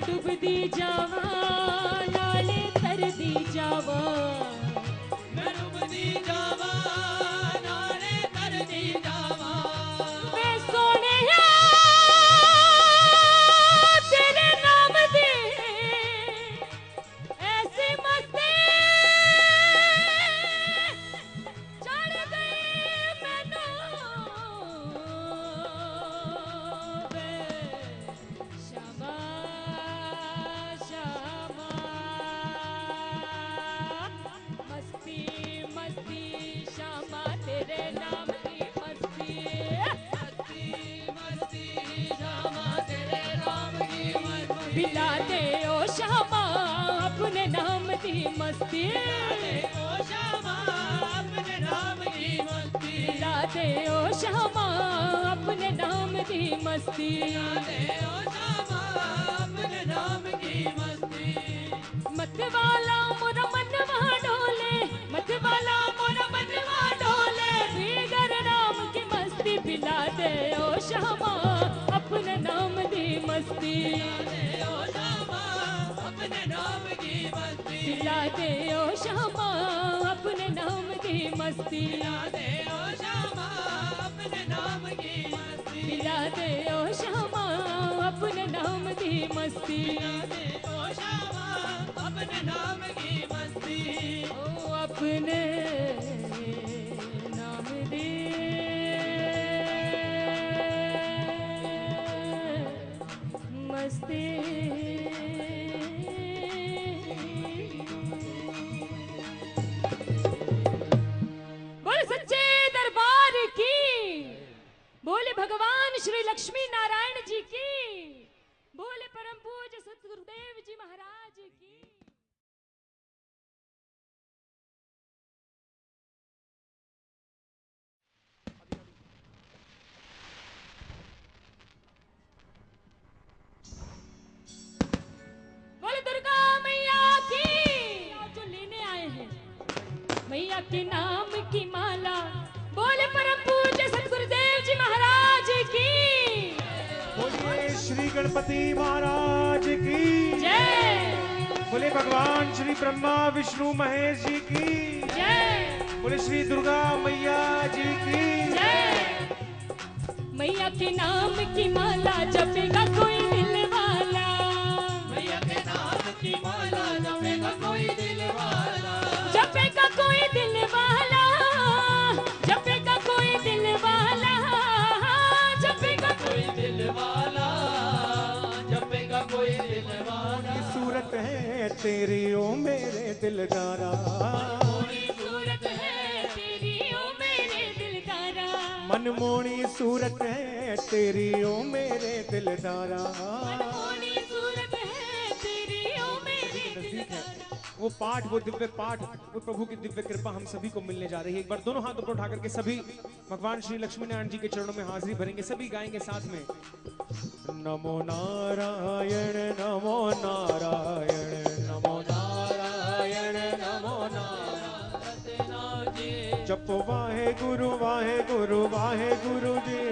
डुबदी जावा नाले तरदी जावा मैं डुबदी जावा नाले तरदी जावा वे सोहणिया तेरे नाम दी ऐसी मस्ती चढ़ गई मैनू वे शामा शामा मस्ती मस्ती शामा तेरे नाम की मस्ती मस्ती मस्ती शामा तेरे नाम की मस्ती पिला दे ओ शामा अपने नाम की मस्ती ओ शामा अपने नाम की मस्ती पिला दे ओ शामा अपने नाम की मस्ती दे ओ शामा अपने नाम की मस्ती मत वाला मोरा मनवा डोले मत वाला मोरा मनवा डोले भीगर नाम की मस्ती पिला दे ओ शामा अपने नाम की मस्ती ओ शामा अपने नाम की मस्ती पिला दे ओ शामा अपने नाम की मस्ती दे ओ शामा अपने नाम की मस्ती पिला दे ओ शामा अपने नाम की मस्ती दे ओ शामा अपने नाम की मस्ती ओ अपने नाम दी मस्ती बोले सच्चे दरबार की बोले भगवान श्री लक्ष्मी नारायण जी की बोले परम पूज्य सतगुरुदेव जी महाराज की बोले दुर्गा मैया की आज जो लेने आए हैं मैया के नाम की माला बोले परम पूज्य सतगुरुदेव जी महाराज की बोलिए श्री गणपति महाराज की जय बोले भगवान श्री ब्रह्मा विष्णु महेश जी की जय बोले श्री दुर्गा मैया जी की जय मैया के नाम की माला जपेगा कोई दिल वाला मैया के नाम की माला जपेगा कोई दिल वाला जपेगा कोई दिल वाला जपेगा कोई दिल वाला जपेगा कोई दिल वाला जपेगा कोई दिल वाला की सूरत है तेरी ओ मेरे दिलदारा कोई सूरत है तेरी ओ मेरे दिलदारा मनमोहनी सूरत है तेरी ओ मेरे दिलदारा मनमोहनी सूरत है तेरी ओ मेरे नजदीक है दिलदारा वो पाठ वो दिव्य पाठ वो प्रभु की दिव्य कृपा हम सभी को मिलने जा रही है। एक बार दोनों हाथों को उठा करके सभी भगवान श्री लक्ष्मी नारायण जी के चरणों में हाजिरी भरेंगे, सभी गाएंगे साथ में नमो नारायण नमो नारायण नमो नारायण नमो नारायण जप वाहे गुरु वाहे गुरु जी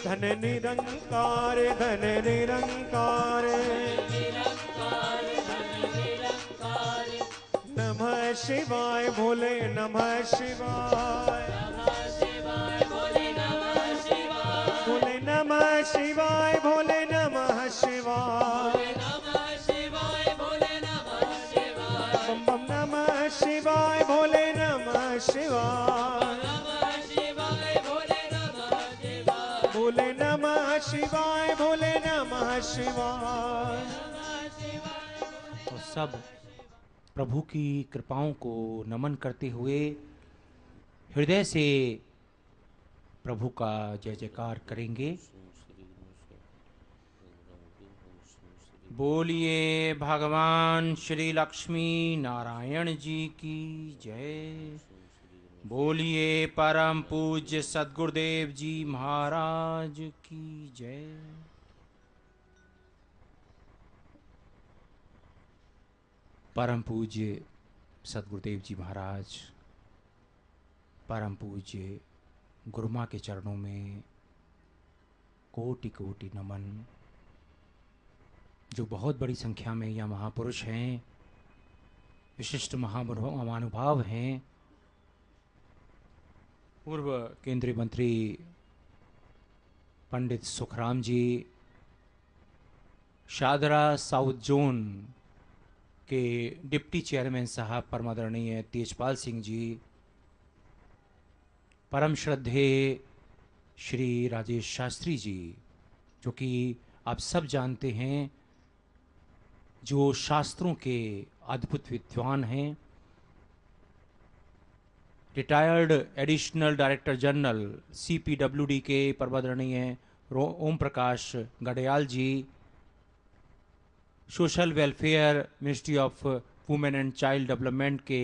धन निरंकार नमः शिवाय भोले नमः शिवाय भोले नमः शिवाय भोले नमः शिवाय बम बम नमः शिवाय भोले नमः शिवाय भोले नमः शिवाय भोले नमः शिवाय। तो सब प्रभु की कृपाओं को नमन करते हुए हृदय से प्रभु का जय जयकार करेंगे। बोलिए भगवान श्री लक्ष्मी नारायण जी की जय। बोलिए परम पूज्य सद्गुरुदेव जी महाराज की जय। परम पूज्य सद्गुरुदेव जी महाराज परम पूज्य गुरुमा के चरणों में कोटि कोटि नमन। जो बहुत बड़ी संख्या में यह महापुरुष हैं, विशिष्ट महानुभाव हैं, पूर्व केंद्रीय मंत्री पंडित सुखराम जी, शादरा साउथ जोन के डिप्टी चेयरमैन साहब परमादरणीय तेजपाल सिंह जी, परम श्रद्धेय श्री राजेश शास्त्री जी, जो कि आप सब जानते हैं जो शास्त्रों के अद्भुत विद्वान हैं, retired additional director general CPWD के परमादरणीय Om Prakash Gadyal ji, social welfare ministry of women and child development के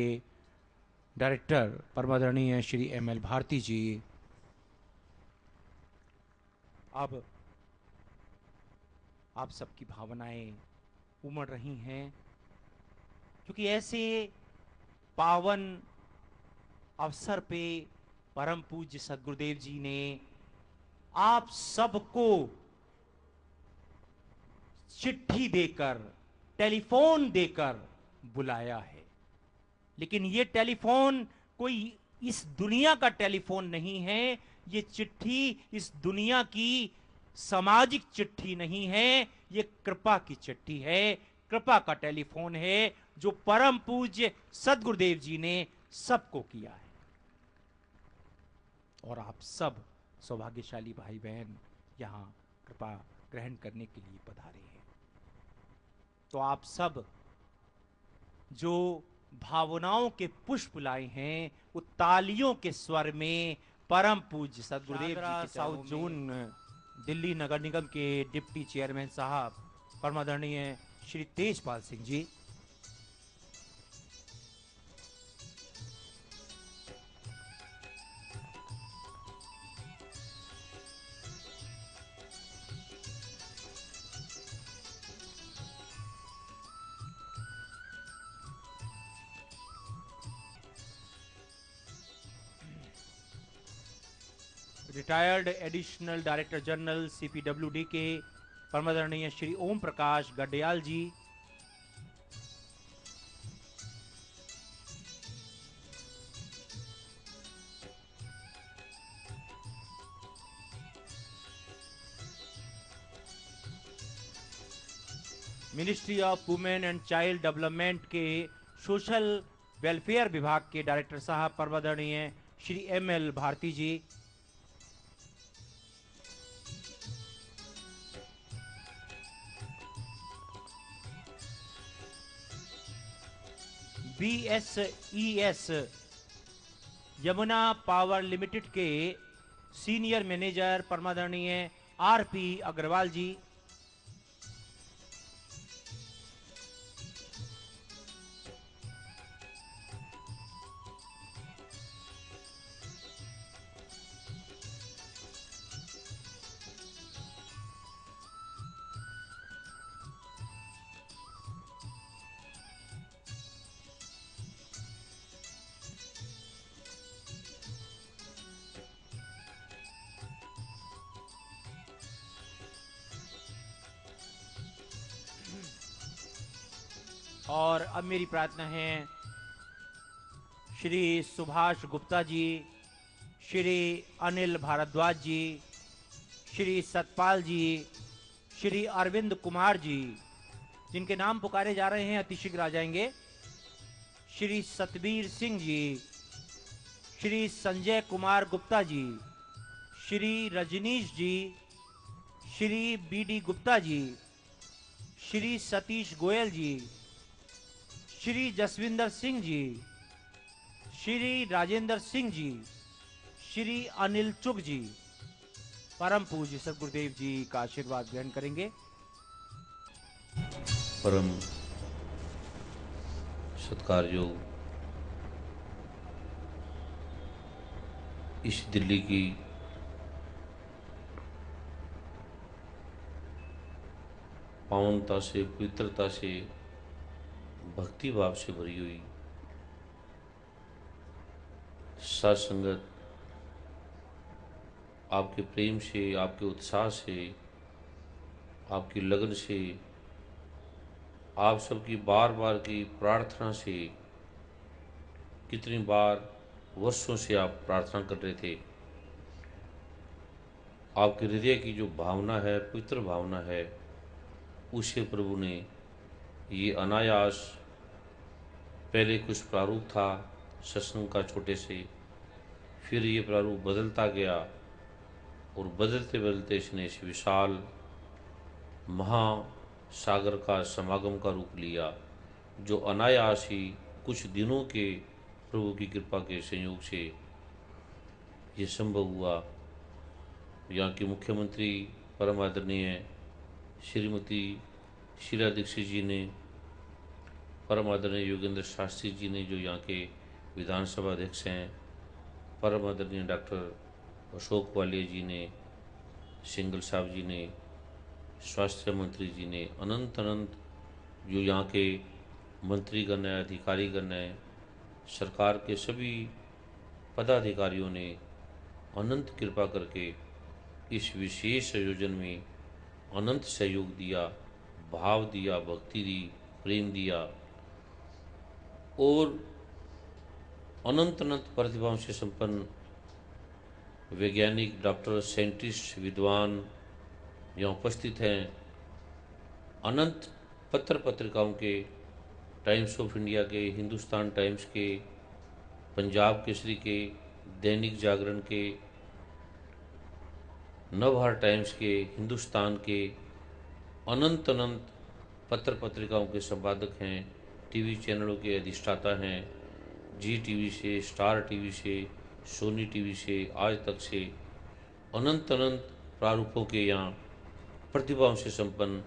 डायरेक्टर परमादरणीय श्री ML भारती जी। अब आप सबकी भावनाएं उमड़ रही हैं, क्योंकि ऐसे पावन अवसर पे परम पूज्य सद्गुरुदेव जी ने आप सबको चिट्ठी देकर, टेलीफोन देकर बुलाया है। लेकिन ये टेलीफोन कोई इस दुनिया का टेलीफोन नहीं है, ये चिट्ठी इस दुनिया की सामाजिक चिट्ठी नहीं है, ये कृपा की चिट्ठी है, कृपा का टेलीफोन है जो परम पूज्य सद्गुरुदेव जी ने सबको किया है। और आप सब सौभाग्यशाली भाई बहन यहाँ कृपा ग्रहण करने के लिए पधारे हैं। तो आप सब जो भावनाओं के पुष्प लाए हैं, वो तालियों के स्वर में परम पूज्य सद्गुरुदेव जी के साउथ जोन दिल्ली नगर निगम के डिप्टी चेयरमैन साहब परमादरणीय Shri Tejpal Singh ji, retired additional director general CPWD के परमादरणीय Shri Om Prakash Gadyal ji, ministry of women and child development के सोशल वेलफेयर विभाग के डायरेक्टर साहब परमादरणीय Shri ML Bharati ji, BSES Yamuna power limited के सीनियर मैनेजर परमादरणीय RP अग्रवाल जी, और अब मेरी प्रार्थना है श्री सुभाष गुप्ता जी, श्री अनिल भारद्वाज जी, श्री सतपाल जी, श्री अरविंद कुमार जी, जिनके नाम पुकारे जा रहे हैं अतिशीघ्र आ जाएंगे, श्री सतबीर सिंह जी, श्री संजय कुमार गुप्ता जी, श्री रजनीश जी, श्री BD गुप्ता जी, श्री सतीश गोयल जी, श्री जसविंदर सिंह जी, श्री राजेंद्र सिंह जी, श्री अनिल चुग जी, परम पूज्य सद्गुरुदेव जी का आशीर्वाद ग्रहण करेंगे। परम सत्कारयोग इस दिल्ली की पावनता से, पवित्रता से, भक्ति भाव से भरी हुई सात संगत आपके प्रेम से, आपके उत्साह से, आपकी लगन से, आप सबकी बार बार की प्रार्थना से, कितनी बार वर्षों से आप प्रार्थना कर रहे थे, आपके हृदय की जो भावना है, पवित्र भावना है, उसे प्रभु ने ये अनायास, पहले कुछ प्रारूप था सत्संग का छोटे से, फिर ये प्रारूप बदलता गया और बदलते बदलते इसने इस विशाल महासागर का समागम का रूप लिया, जो अनायास ही कुछ दिनों के प्रभु की कृपा के संयोग से ये संभव हुआ। यहाँ की मुख्यमंत्री परम आदरणीय श्रीमती शीला दीक्षित जी ने, परम आदरणीय योगेंद्र शास्त्री जी ने जो यहाँ के विधानसभा अध्यक्ष हैं, परम आदरणीय डॉक्टर अशोक वालिया जी ने, सिंगल साहब जी ने, स्वास्थ्य मंत्री जी ने, अनंत अनंत जो यहाँ के मंत्रीगण है, अधिकारीगण है, सरकार के सभी पदाधिकारियों ने अनंत कृपा करके इस विशेष आयोजन में अनंत सहयोग दिया, भाव दिया, भक्ति दी, प्रेम दिया और अनंत अनंत प्रतिभाओं से संपन्न वैज्ञानिक, डॉक्टर, साइंटिस्ट, विद्वान यहाँ उपस्थित हैं। अनंत पत्र पत्रिकाओं के, टाइम्स ऑफ इंडिया के, हिंदुस्तान टाइम्स के, पंजाब केसरी के, दैनिक जागरण के, नवभारत टाइम्स के, हिंदुस्तान के अनंत अनंत पत्र पत्रिकाओं के संपादक हैं, टीवी चैनलों के अधिष्ठाता हैं, जी टीवी से, स्टार टीवी से, सोनी टीवी से, आज तक से अनंत अनंत प्रारूपों के यहाँ प्रतिभाओं से संपन्न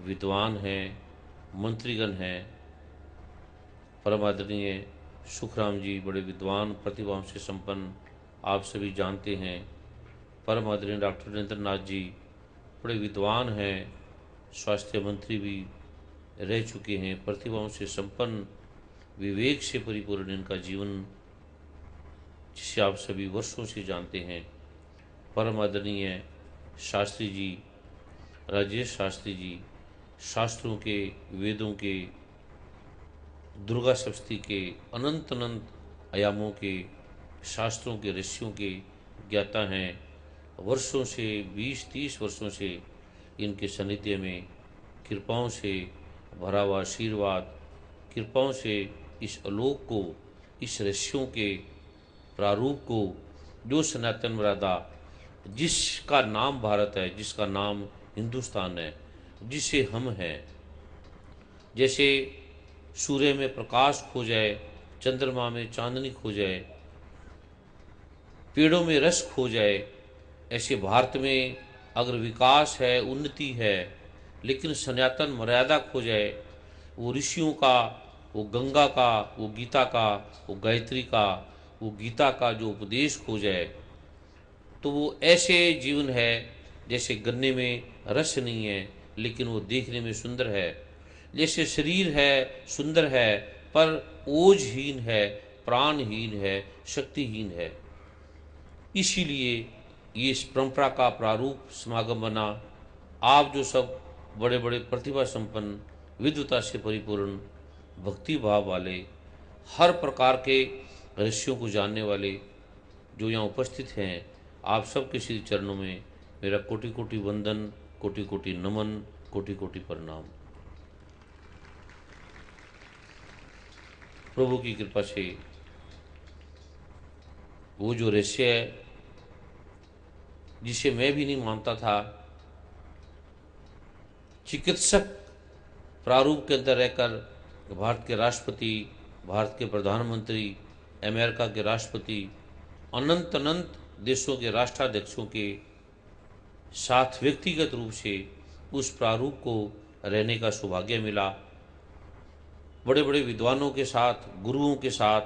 विद्वान हैं, मंत्रीगण हैं। परम आदरणीय सुखराम जी बड़े विद्वान प्रतिभाओं से संपन्न, आप सभी जानते हैं। परम आदरणीय डॉक्टर नरेंद्र नाथ जी बड़े विद्वान हैं, स्वास्थ्य मंत्री भी रह चुके हैं, प्रतिभाओं से संपन्न, विवेक से परिपूर्ण इनका जीवन, जिसे आप सभी वर्षों से जानते हैं। परम आदरणीय शास्त्री जी, राजेश शास्त्री जी, शास्त्रों के, वेदों के, दुर्गा सप्तशती के, अनंत अनंत आयामों के, शास्त्रों के, ऋषियों के ज्ञाता हैं। वर्षों से, 20-30 वर्षों से इनके सानिध्य में कृपाओं से भरा हुआ आशीर्वाद, कृपाओं से इस आलोक को, इस ऋषियों के प्रारूप को, जो सनातन मर्यादा, जिसका नाम भारत है, जिसका नाम हिंदुस्तान है, जिसे हम हैं, जैसे सूर्य में प्रकाश खो जाए, चंद्रमा में चांदनी खो जाए, पेड़ों में रस खो जाए, ऐसे भारत में अगर विकास है, उन्नति है, लेकिन सनातन मर्यादा खो जाए, वो ऋषियों का, वो गंगा का, वो गीता का, वो गायत्री का, वो गीता का जो उपदेश खो जाए, तो वो ऐसे जीवन है जैसे गन्ने में रस नहीं है लेकिन वो देखने में सुंदर है, जैसे शरीर है, सुंदर है, पर ओजहीन है, प्राणहीन है, शक्तिहीन है। इसीलिए ये इस परंपरा का प्रारूप समागम बना। आप जो सब बड़े बड़े प्रतिभा संपन्न, विद्वता से परिपूर्ण, भक्ति भाव वाले, हर प्रकार के रहस्यों को जानने वाले जो यहाँ उपस्थित हैं, आप सबके श्री चरणों में मेरा कोटि कोटि वंदन, कोटि कोटि नमन, कोटि कोटि प्रणाम। प्रभु की कृपा से वो जो रहस्य है जिसे मैं भी नहीं मानता था, चिकित्सक प्रारूप के अंदर रहकर भारत के राष्ट्रपति, भारत के प्रधानमंत्री, अमेरिका के राष्ट्रपति, अनंत अनंत देशों के राष्ट्राध्यक्षों के साथ व्यक्तिगत रूप से उस प्रारूप को रहने का सौभाग्य मिला। बड़े बड़े विद्वानों के साथ, गुरुओं के साथ,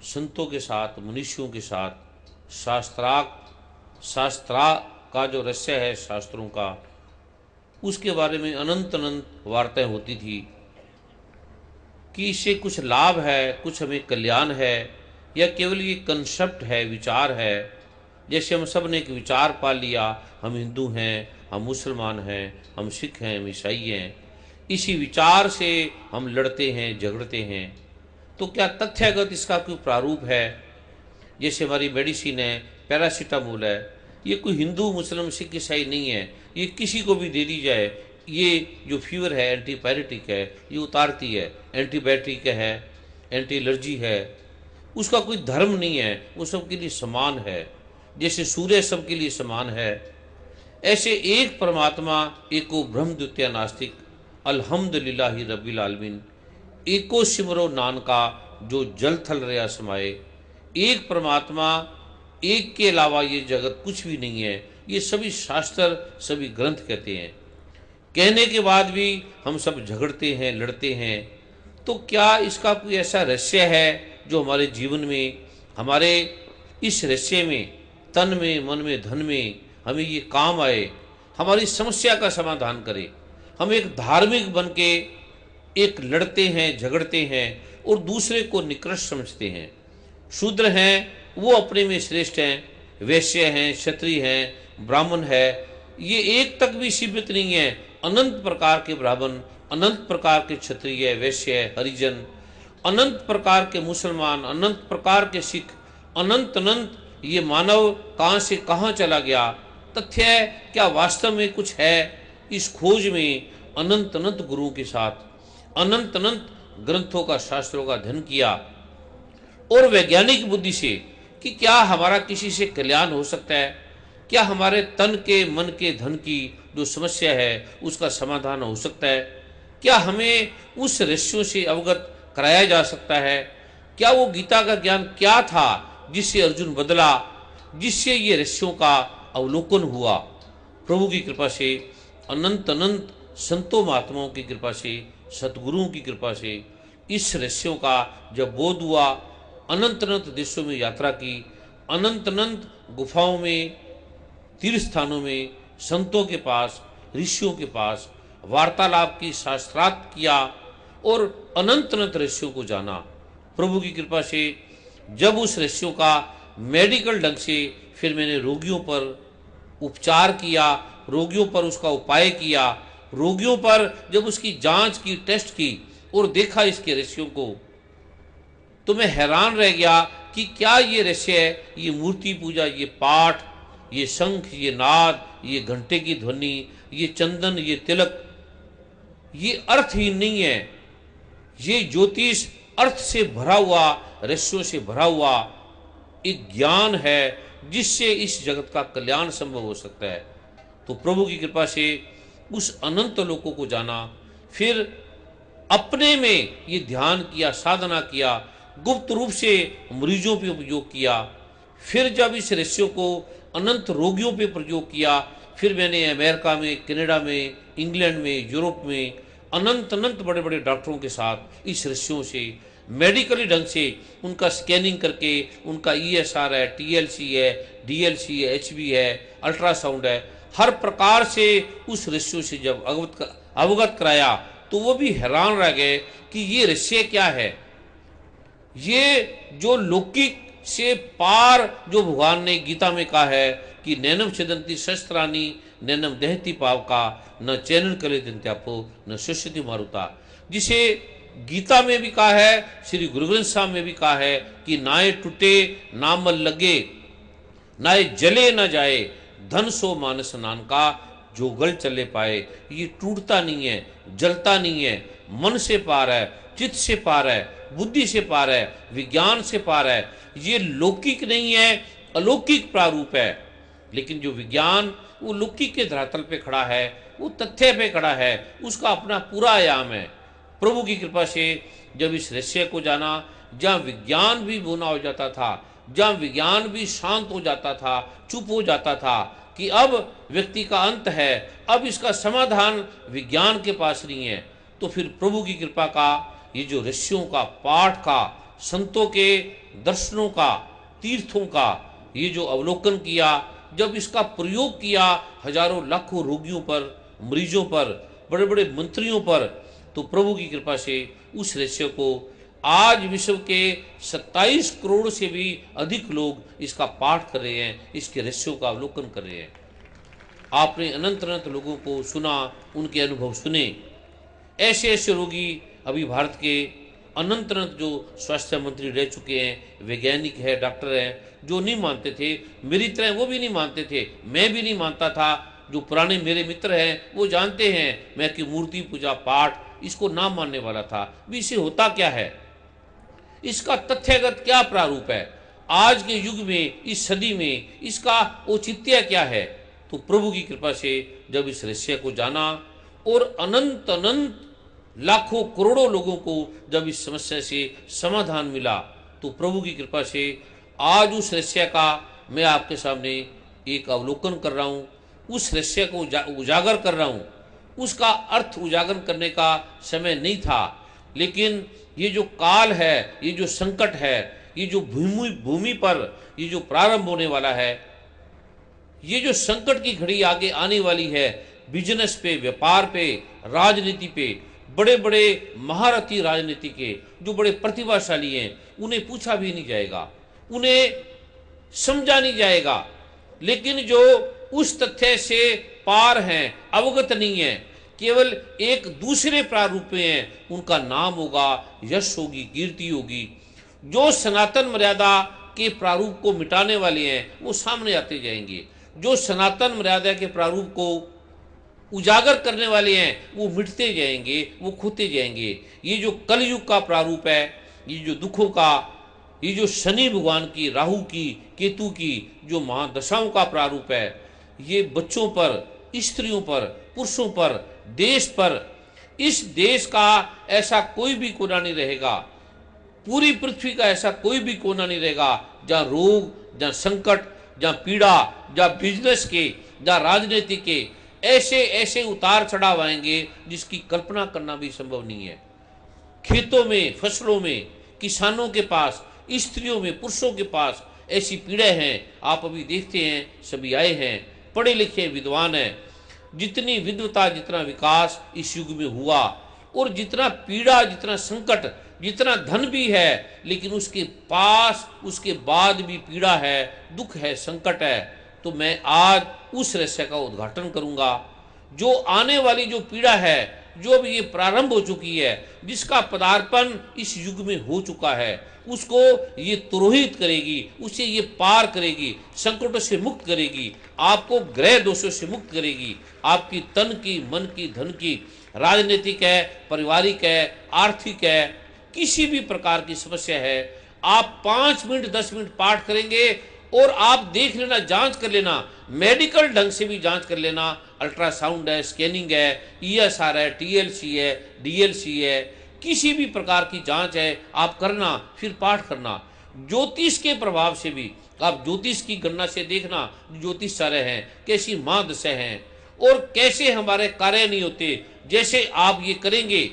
संतों के साथ, मनुष्यों के साथ शास्त्रा का जो रहस्य है शास्त्रों का, उसके बारे में अनंत अनंत वार्ताएं होती थी कि इससे कुछ लाभ है, कुछ हमें कल्याण है, या केवल ये कंसेप्ट है, विचार है, जैसे हम सब ने एक विचार पाल लिया, हम हिंदू हैं, हम मुसलमान हैं, हम सिख हैं, हम ईसाई हैं, इसी विचार से हम लड़ते हैं, झगड़ते हैं। तो क्या तथ्यगत इसका कोई प्रारूप है? जैसे हमारी मेडिसिन है, पैरासीटामोल है, ये कोई हिंदू मुस्लिम सिख ईसाई नहीं है, ये किसी को भी दे दी जाए, ये जो फीवर है एंटीपायरेटिक है, ये उतारती है, एंटीबायोटिक है, एंटी एलर्जी है, उसका कोई धर्म नहीं है, वो सबके लिए समान है। जैसे सूर्य सबके लिए समान है, ऐसे एक परमात्मा एको ब्रह्म द्वितीय नास्तिक अल्हम्दुलिल्लाहि रब्बिल आलमीन एको सिमरो नानका जो जल थल रया समाए। एक परमात्मा, एक के अलावा ये जगत कुछ भी नहीं है, ये सभी शास्त्र सभी ग्रंथ कहते हैं। कहने के बाद भी हम सब झगड़ते हैं, लड़ते हैं। तो क्या इसका कोई ऐसा रहस्य है जो हमारे जीवन में, हमारे इस रहस्य में, तन में, मन में, धन में हमें ये काम आए, हमारी समस्या का समाधान करे? हम एक धार्मिक बन के एक लड़ते हैं, झगड़ते हैं और दूसरे को निकृष्ट समझते हैं। शूद्र हैं वो अपने में श्रेष्ठ हैं, वैश्य हैं, क्षत्रिय हैं, ब्राह्मण है, ये एक तक भी सीमित नहीं है। अनंत प्रकार के ब्राह्मण, अनंत प्रकार के क्षत्रिय, वैश्य, हरिजन, अनंत प्रकार के मुसलमान, अनंत प्रकार के सिख, अनंत अनंत ये मानव कहाँ से कहाँ चला गया? तथ्य है क्या वास्तव में कुछ है? इस खोज में अनंत अनंत गुरुओं के साथ अनंत अनंत ग्रंथों का, शास्त्रों का अध्ययन किया और वैज्ञानिक बुद्धि से कि क्या हमारा किसी से कल्याण हो सकता है, क्या हमारे तन के, मन के, धन की जो समस्या है उसका समाधान हो सकता है, क्या हमें उस रहस्यों से अवगत कराया जा सकता है? क्या वो गीता का ज्ञान क्या था जिससे अर्जुन बदला, जिससे ये रहस्यों का अवलोकन हुआ? प्रभु की कृपा से, अनंत अनंत संतों महात्माओं की कृपा से, सतगुरुओं की कृपा से इस रहस्यों का जब बोध हुआ, अनंत अनंत देशों में यात्रा की, अनंत अनंत गुफाओं में, तीर्थ स्थानों में, संतों के पास, ऋषियों के पास वार्तालाप की, शास्त्रार्थ किया और अनंत अनंत रहस्यों को जाना। प्रभु की कृपा से जब उस रहस्यों का मेडिकल ढंग से फिर मैंने रोगियों पर उपचार किया, रोगियों पर उसका उपाय किया, रोगियों पर जब उसकी जांच की, टेस्ट की और देखा इसके रहस्यों को, तो मैं हैरान रह गया कि क्या ये रहस्य है, ये मूर्ति पूजा, ये पाठ, ये शंख, ये नाद, ये घंटे की ध्वनि, ये चंदन, ये तिलक, ये अर्थहीन नहीं है। ये ज्योतिष अर्थ से भरा हुआ, रहस्यों से भरा हुआ एक ज्ञान है जिससे इस जगत का कल्याण संभव हो सकता है। तो प्रभु की कृपा से उस अनंत लोकों को जाना, फिर अपने में ये ध्यान किया, साधना किया, गुप्त रूप से मरीजों पे उपयोग किया, फिर जब इस रहस्यों को अनंत रोगियों पे प्रयोग किया, फिर मैंने अमेरिका में, कनाडा में, इंग्लैंड में, यूरोप में अनंत अनंत बड़े बड़े डॉक्टरों के साथ इस रहस्यों से मेडिकली ढंग से उनका स्कैनिंग करके, उनका ESR है, TLC है, DLC है, HB है, अल्ट्रासाउंड है, हर प्रकार से उस रहस्यों से जब अवगत कराया तो वो भी हैरान रह गए कि ये रहस्य क्या है। ये जो लौकिक से पार जो भगवान ने गीता में कहा है कि नैनम छिदंती शस्त्राणी नैनम दहती पावका न चैनन कले दंत्यापो न सुष्यति मारुता, जिसे गीता में भी कहा है, श्री गुरु ग्रंथ साहब में भी कहा है कि नाए टूटे ना मल लगे, नाए जले न जाए, धन सो मानस नान का जो गल चले पाए। ये टूटता नहीं है, जलता नहीं है, मन से पार है, चित्त से पार है, बुद्धि से पार है, विज्ञान से पार है। ये लौकिक नहीं है, अलौकिक प्रारूप है। लेकिन जो विज्ञान वो लौकिक के धरातल पे खड़ा है, वो तथ्य पे खड़ा है, उसका अपना पूरा आयाम है। प्रभु की कृपा से जब इस रहस्य को जाना, जहाँ विज्ञान भी बोना हो जाता था, जहाँ विज्ञान भी शांत हो जाता था, चुप हो जाता था कि अब व्यक्ति का अंत है, अब इसका समाधान विज्ञान के पास नहीं है, तो फिर प्रभु की कृपा का ये जो रहस्यों का पाठ का, संतों के दर्शनों का, तीर्थों का ये जो अवलोकन किया, जब इसका प्रयोग किया हजारों लाखों रोगियों पर, मरीजों पर, बड़े बड़े मंत्रियों पर, तो प्रभु की कृपा से उस रहस्य को आज विश्व के 27 करोड़ से भी अधिक लोग इसका पाठ कर रहे हैं, इसके रहस्यों का अवलोकन कर रहे हैं। आपने अनंत अनंत लोगों को सुना, उनके अनुभव सुने। ऐसे ऐसे रोगी अभी भारत के अनंत अनंत जो स्वास्थ्य मंत्री रह चुके हैं, वैज्ञानिक है, डॉक्टर हैं, जो नहीं मानते थे, मेरी तरह वो भी नहीं मानते थे, मैं भी नहीं मानता था। जो पुराने मेरे मित्र हैं वो जानते हैं मैं कि मूर्ति पूजा पाठ इसको ना मानने वाला था। भी इसे होता क्या है, इसका तथ्यगत क्या प्रारूप है, आज के युग में, इस सदी में इसका औचित्य क्या है। तो प्रभु की कृपा से जब इस रहस्य को जाना और अनंत अनंत लाखों करोड़ों लोगों को जब इस समस्या से समाधान मिला, तो प्रभु की कृपा से आज उस रहस्य का मैं आपके सामने एक अवलोकन कर रहा हूँ, उस रहस्य को उजागर कर रहा हूँ। उसका अर्थ उजागर करने का समय नहीं था, लेकिन ये जो काल है, ये जो संकट है, ये जो भूमि पर ये जो प्रारंभ होने वाला है, ये जो संकट की घड़ी आगे आने वाली है, बिजनेस पे, व्यापार पे, राजनीति पे, बड़े बड़े महारथी राजनीति के जो बड़े प्रतिभाशाली हैं, उन्हें पूछा भी नहीं जाएगा, उन्हें समझा नहीं जाएगा। लेकिन जो उस तथ्य से पार हैं, अवगत नहीं है, केवल एक दूसरे प्रारूप में हैं, उनका नाम होगा, यश होगी, कीर्ति होगी। जो सनातन मर्यादा के प्रारूप को मिटाने वाले हैं वो सामने आते जाएंगे, जो सनातन मर्यादा के प्रारूप को उजागर करने वाले हैं वो मिटते जाएंगे, वो खोते जाएंगे। ये जो कलयुग का प्रारूप है, ये जो दुखों का, ये जो शनि भगवान की, राहु की, केतु की जो महादशाओं का प्रारूप है, ये बच्चों पर, स्त्रियों पर, पुरुषों पर, देश पर, इस देश का ऐसा कोई भी कोना नहीं रहेगा, पूरी पृथ्वी का ऐसा कोई भी कोना नहीं रहेगा जहाँ रोग, जहाँ संकट, जहाँ पीड़ा, जहाँ बिजनेस के, जहाँ राजनीति के ऐसे ऐसे उतार चढ़ाव आएंगे जिसकी कल्पना करना भी संभव नहीं है। खेतों में, फसलों में, किसानों के पास, स्त्रियों में, पुरुषों के पास ऐसी पीड़ाएं हैं। आप अभी देखते हैं, सभी आए हैं, पढ़े लिखे विद्वान हैं। जितनी विद्वता, जितना विकास इस युग में हुआ, और जितना पीड़ा, जितना संकट, जितना धन भी है, लेकिन उसके पास उसके बाद भी पीड़ा है, दुख है, संकट है। तो मैं आज उस रहस्य का उद्घाटन करूंगा। जो आने वाली जो पीड़ा है, जो अब ये प्रारंभ हो चुकी है, जिसका पदार्पण इस युग में हो चुका है, उसको ये तुरोहित करेगी, उसे ये पार करेगी, संकटों से मुक्त करेगी, आपको ग्रह दोषों से मुक्त करेगी, आपकी तन की, मन की, धन की, राजनीतिक है, पारिवारिक है, आर्थिक है, किसी भी प्रकार की समस्या है। आप 5 मिनट 10 मिनट पाठ करेंगे और आप देख लेना, जांच कर लेना, मेडिकल ढंग से भी जांच कर लेना, अल्ट्रासाउंड है, स्कैनिंग है, ESR है, TLC है, DLC है, किसी भी प्रकार की जांच है, आप करना, फिर पाठ करना। ज्योतिष के प्रभाव से भी आप ज्योतिष की गणना से देखना, ज्योतिष सारे हैं, कैसी महादशा हैं और कैसे हमारे कार्य नहीं होते। जैसे आप ये करेंगे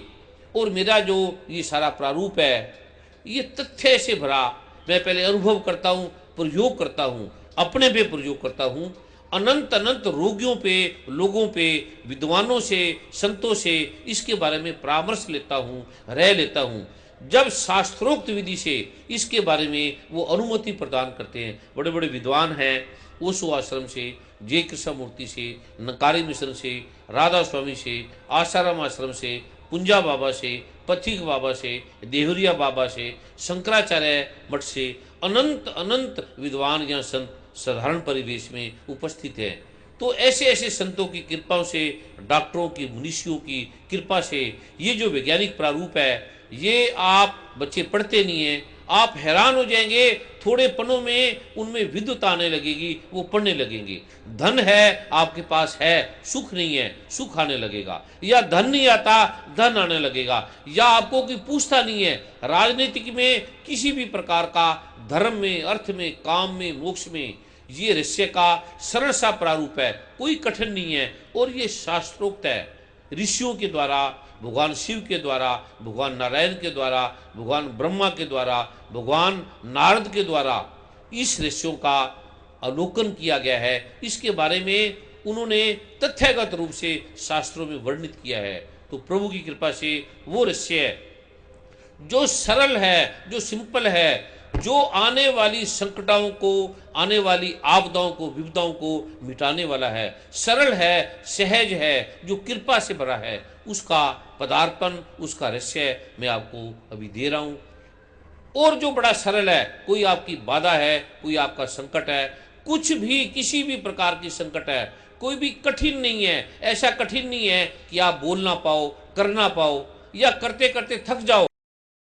और मेरा जो ये सारा प्रारूप है, ये तथ्य से भरा, मैं पहले अनुभव करता हूँ, प्रयोग करता हूँ, अपने पे प्रयोग करता हूँ, अनंत अनंत रोगियों पे, लोगों पे, विद्वानों से, संतों से इसके बारे में परामर्श लेता हूँ, रह लेता हूँ। जब शास्त्रोक्त विधि से इसके बारे में वो अनुमति प्रदान करते हैं, बड़े बड़े विद्वान हैं, ओशो आश्रम से, जय कृष्ण मूर्ति से, नकारी मिश्र से, राधा स्वामी से, आसाराम आश्रम से, पुंजा बाबा से, पथिक बाबा से, देवरिया बाबा से, शंकराचार्य मठ से, अनंत अनंत विद्वान या संत साधारण परिवेश में उपस्थित हैं। तो ऐसे ऐसे संतों की कृपाओं से, डॉक्टरों की, मुनीषियों की कृपा से ये जो वैज्ञानिक प्रारूप है, ये आप बच्चे पढ़ते नहीं हैं, आप हैरान हो जाएंगे। थोड़े पनों में उनमें विद्युत आने लगेगी, वो पढ़ने लगेंगे। धन है आपके पास है, सुख नहीं है, सुख आने लगेगा, या धन नहीं आता, धन आने लगेगा, या आपको कोई पूछता नहीं है। राजनीतिक में, किसी भी प्रकार का, धर्म में, अर्थ में, काम में, मोक्ष में, ये रहस्य का सरल सा प्रारूप है, कोई कठिन नहीं है, और ये शास्त्रोक्त है। ऋषियों के द्वारा, भगवान शिव के द्वारा, भगवान नारायण के द्वारा, भगवान ब्रह्मा के द्वारा, भगवान नारद के द्वारा इस रहस्यों का अवलोकन किया गया है। इसके बारे में उन्होंने तथ्यगत रूप से शास्त्रों में वर्णित किया है। तो प्रभु की कृपा से वो रहस्य जो सरल है, जो सिंपल है, जो आने वाली संकटों को, आने वाली आपदाओं को, विपदाओं को मिटाने वाला है, सरल है, सहज है, जो कृपा से भरा है, उसका पदार्पण, उसका रहस्य मैं आपको अभी दे रहा हूं। और जो बड़ा सरल है, कोई आपकी बाधा है, कोई आपका संकट है, कुछ भी, किसी भी प्रकार की संकट है, कोई भी कठिन नहीं है, ऐसा कठिन नहीं है कि आप बोल ना पाओ, कर ना पाओ, या करते करते थक जाओ।